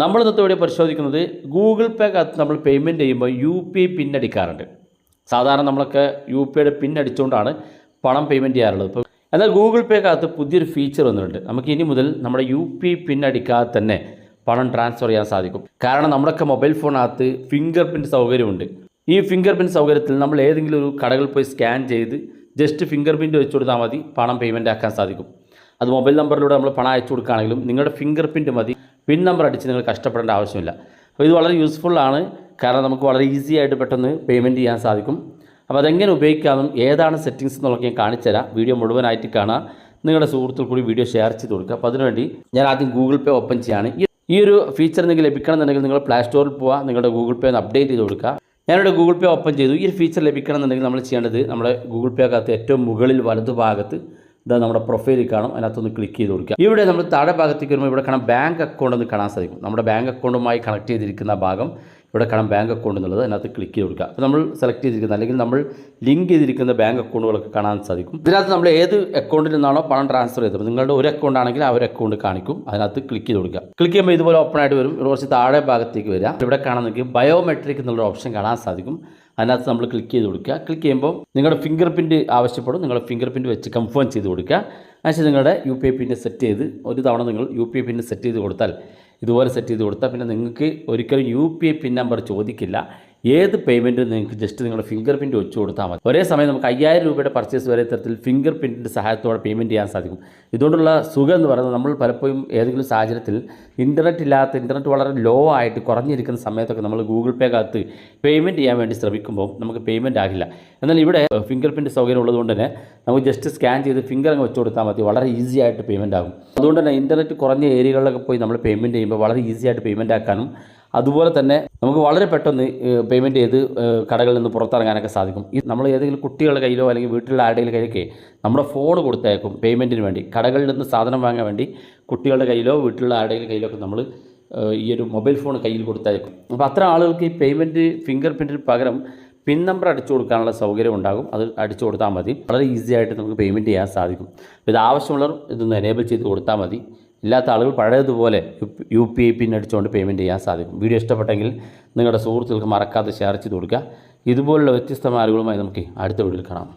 നമ്മൾ ഇന്നത്തെ വീഡിയോ പരിശോധിക്കുന്നത് ഗൂഗിൾ പേക്കകത്ത് നമ്മൾ പേയ്മെൻറ്റ് ചെയ്യുമ്പോൾ UPI പിൻ അടിക്കാറുണ്ട്. സാധാരണ നമ്മളൊക്കെ UPIയുടെ പിൻ അടിച്ചുകൊണ്ടാണ് പണം പേയ്മെൻറ്റ് ചെയ്യാറുള്ളത്. ഇപ്പോൾ എന്നാൽ ഗൂഗിൾ പേക്കകത്ത് പുതിയൊരു ഫീച്ചർ വന്നിട്ടുണ്ട്. നമുക്ക് ഇനി മുതൽ നമ്മുടെ UPI പിൻ അടിക്കാതെ തന്നെ പണം ട്രാൻസ്ഫർ ചെയ്യാൻ സാധിക്കും. കാരണം നമ്മുടെയൊക്കെ മൊബൈൽ ഫോണിനകത്ത് ഫിംഗർ പ്രിൻറ്റ് സൗകര്യമുണ്ട്. ഈ ഫിംഗർ പ്രിൻറ്റ് സൗകര്യത്തിൽ നമ്മൾ ഏതെങ്കിലും ഒരു കടകളിൽ പോയി സ്കാൻ ചെയ്ത് ജസ്റ്റ് ഫിംഗർ പ്രിൻറ്റ് വെച്ച് കൊടുത്താൽ മതി പണം പേയ്മെൻറ്റ് ആക്കാൻ സാധിക്കും. അത് മൊബൈൽ നമ്പറിലൂടെ നമ്മൾ പണം അയച്ചു കൊടുക്കുകയാണെങ്കിലും നിങ്ങളുടെ ഫിംഗർ പ്രിൻറ്റ് മതി, പിൻ നമ്പർ അടിച്ച് നിങ്ങൾ കഷ്ടപ്പെടേണ്ട ആവശ്യമില്ല. അപ്പോൾ ഇത് വളരെ യൂസ്ഫുള്ളാണ്. കാരണം നമുക്ക് വളരെ ഈസി ആയിട്ട് പെട്ടെന്ന് പേയ്മെൻറ്റ് ചെയ്യാൻ സാധിക്കും. അപ്പോൾ അതെങ്ങനെ ഉപയോഗിക്കാമെന്നും ഏതാണ് സെറ്റിങ്സ് എന്നുള്ളതൊക്കെ ഞാൻ കാണിച്ചു തരാം. വീഡിയോ മുഴുവനായിട്ട് കാണാം. നിങ്ങളുടെ സുഹൃത്തുക്കൾ കൂടി വീഡിയോ ഷെയർ ചെയ്ത് കൊടുക്കുക. അപ്പോൾ അതിനുവേണ്ടി ഞാൻ ആദ്യം ഗൂഗിൾ പേ ഓപ്പൺ ചെയ്യാണ്. ഈ ഒരു ഫീച്ചർ നിങ്ങൾക്ക് ലഭിക്കണമെന്നുണ്ടെങ്കിൽ നിങ്ങൾ പ്ലേ സ്റ്റോറിൽ പോവുക, നിങ്ങളുടെ ഗൂഗിൾ പേ ഒന്ന് അപ്ഡേറ്റ് ചെയ്ത് കൊടുക്കുക. ഞാനിവിടെ ഗൂഗിൾ പേ ഓപ്പൺ ചെയ്തു. ഈ ഒരു ഫീച്ചർ ലഭിക്കണമെന്നുണ്ടെങ്കിൽ നമ്മൾ ചെയ്യേണ്ടത് നമ്മുടെ ഗൂഗിൾ പേക്കകത്ത് ഏറ്റവും മുകളിൽ വലതുഭാഗത്ത് ഇതാ നമ്മുടെ പ്രൊഫൈലിൽ കാണും, അതിനകത്തൊന്ന് ക്ലിക്ക് ചെയ്ത് കൊടുക്കുക. ഇവിടെ നമ്മൾ താഴെ ഭാഗത്തേക്ക് വരുമ്പോൾ ഇവിടെ കാണാം ബാങ്ക് അക്കൗണ്ട് എന്ന് കാണാൻ സാധിക്കും. നമ്മുടെ ബാങ്ക് അക്കൗണ്ടുമായി കണക്ട് ചെയ്തിരിക്കുന്ന ഭാഗം ഇവിടെ കാണാം ബാങ്ക് അക്കൗണ്ട് എന്നുള്ളത്, അതിനകത്ത് ക്ലിക്ക് ചെയ്ത് കൊടുക്കുക. അപ്പോൾ നമ്മൾ സെലക്ട് ചെയ്തിരിക്കുന്ന അല്ലെങ്കിൽ നമ്മൾ ലിങ്ക് ചെയ്തിരിക്കുന്ന ബാങ്ക് അക്കൗണ്ടുകളൊക്കെ കാണാൻ സാധിക്കും. ഇതിനകത്ത് നമ്മൾ ഏത് അക്കൗണ്ടിൽ നിന്നാണോ പണം ട്രാൻസ്ഫർ ചെയ്തത്, നിങ്ങളുടെ ഒരു അക്കൗണ്ട് ആണെങ്കിൽ ആ ഒരു അക്കൗണ്ട് കാണിക്കും, അതിനകത്ത് ക്ലിക്ക് ചെയ്ത് കൊടുക്കുക. ക്ലിക്ക് ചെയ്യുമ്പോൾ ഇതുപോലെ ഓപ്പൺ ആയിട്ട് വരും. കുറച്ച് താഴെ ഭാഗത്തേക്ക് വരിക. ഇവിടെ കാണാൻ നിങ്ങൾക്ക് ബയോമെട്രിക് എന്നുള്ള ഓപ്ഷൻ കാണാൻ സാധിക്കും. അതിനകത്ത് നമ്മൾ ക്ലിക്ക് ചെയ്ത് കൊടുക്കുക. ക്ലിക്ക് ചെയ്യുമ്പോൾ നിങ്ങളുടെ ഫിംഗർ പ്രിൻറ്റ് ആവശ്യപ്പെടും. നിങ്ങളുടെ ഫിംഗർ പ്രിൻറ്റ് വെച്ച് കൺഫേം ചെയ്ത് കൊടുക്കുക. അതിനുശേഷം നിങ്ങളുടെ UPI പിന്ന് സെറ്റ് ചെയ്ത് ഒരു തവണ നിങ്ങൾ UPI പിന്ന് സെറ്റ് ചെയ്ത് കൊടുത്താൽ, ഇതുപോലെ സെറ്റ് ചെയ്ത് കൊടുത്താൽ പിന്നെ നിങ്ങൾക്ക് ഒരിക്കലും UPI പിൻ നമ്പർ ചോദിക്കില്ല. ഏത് പേയ്മെൻറ്റും നിങ്ങൾക്ക് ജസ്റ്റ് നിങ്ങളുടെ ഫിംഗർ പ്രിൻറ്റ് വെച്ച് കൊടുത്താൽ മതി. ഒരേ സമയം നമുക്ക് 5000 രൂപയുടെ പർച്ചേസ് വരെ തരത്തിൽ ഫിംഗർ പ്രിൻറ്റിൻ്റെ സഹായത്തോടെ പേയ്മെൻറ്റ് ചെയ്യാൻ സാധിക്കും. ഇതുകൊണ്ടുള്ള സുഖം എന്ന് പറയുന്നത് നമ്മൾ പലപ്പോഴും ഏതെങ്കിലും സാഹചര്യത്തിൽ ഇൻ്റർനെറ്റ് വളരെ ലോ ആയിട്ട് കുറഞ്ഞിരിക്കുന്ന സമയത്തൊക്കെ നമ്മൾ ഗൂഗിൾ പേക്കകത്ത് പേയ്മെൻറ്റ് ചെയ്യാൻ വേണ്ടി ശ്രമിക്കുമ്പോൾ നമുക്ക് പേയ്മെൻറ്റ് ആകില്ല. എന്നാൽ ഇവിടെ ഫിംഗർ പ്രിൻറ്റ് സൗകര്യം ഉള്ളതുകൊണ്ട് തന്നെ നമുക്ക് ജസ്റ്റ് സ്കാൻ ചെയ്ത് ഫിംഗർ അങ്ങ് വെച്ച് കൊടുത്താൽ മതി, വളരെ ഈസി ആയിട്ട് പേയ്മെൻറ്റ് ആകും. അതുകൊണ്ട് തന്നെ ഇൻ്റർനെറ്റ് കുറഞ്ഞ ഏരിയകളിലൊക്കെ പോയി നമ്മൾ പേയ്മെൻറ്റ് ചെയ്യുമ്പോൾ വളരെ ഈസി ആയിട്ട് പേയ്മെൻറ്റ് ആക്കാനും അതുപോലെ തന്നെ നമുക്ക് വളരെ പെട്ടെന്ന് പേയ്മെൻറ്റ് ചെയ്ത് കടകളിൽ നിന്ന് പുറത്തിറങ്ങാനൊക്കെ സാധിക്കും. ഈ നമ്മൾ ഏതെങ്കിലും കുട്ടികളുടെ കയ്യിലോ അല്ലെങ്കിൽ വീട്ടിലുള്ള ആരുടെയും കയ്യിലൊക്കെ നമ്മുടെ ഫോൺ കൊടുത്തയക്കും പേയ്മെൻറ്റിന് വേണ്ടി. കടകളിൽ നിന്ന് സാധനം വാങ്ങാൻ വേണ്ടി കുട്ടികളുടെ കയ്യിലോ വീട്ടിലുള്ള ആരുടെയും കയ്യിലൊക്കെ നമ്മൾ ഈ ഒരു മൊബൈൽ ഫോൺ കയ്യിൽ കൊടുത്തയക്കും. അപ്പോൾ അത്ര ആളുകൾക്ക് ഈ പേയ്മെൻറ്റ് ഫിംഗർ പ്രിൻറ്റിന് പകരം പിൻ നമ്പർ അടിച്ചു കൊടുക്കാനുള്ള സൗകര്യം ഉണ്ടാകും. അത് അടിച്ചു കൊടുത്താൽ മതി, വളരെ ഈസി ആയിട്ട് നമുക്ക് പേയ്മെൻറ്റ് ചെയ്യാൻ സാധിക്കും. ഇത് ആവശ്യമുള്ളവർ ഇതൊന്ന് എനേബിൾ ചെയ്ത് കൊടുത്താൽ മതി. ഇല്ലാത്ത ആളുകൾ പഴയതുപോലെ UPI പിൻ അടിച്ചുകൊണ്ട് പേയ്മെൻറ്റ് ചെയ്യാൻ സാധിക്കും. വീഡിയോ ഇഷ്ടപ്പെട്ടെങ്കിൽ നിങ്ങളുടെ സുഹൃത്തുക്കൾക്ക് മറക്കാതെ ഷെയർ ചെയ്ത് കൊടുക്കുക. ഇതുപോലുള്ള വ്യത്യസ്തമായ അറിവുകളുമായി നമുക്ക് അടുത്ത വീഡിയോയിൽ കാണാം.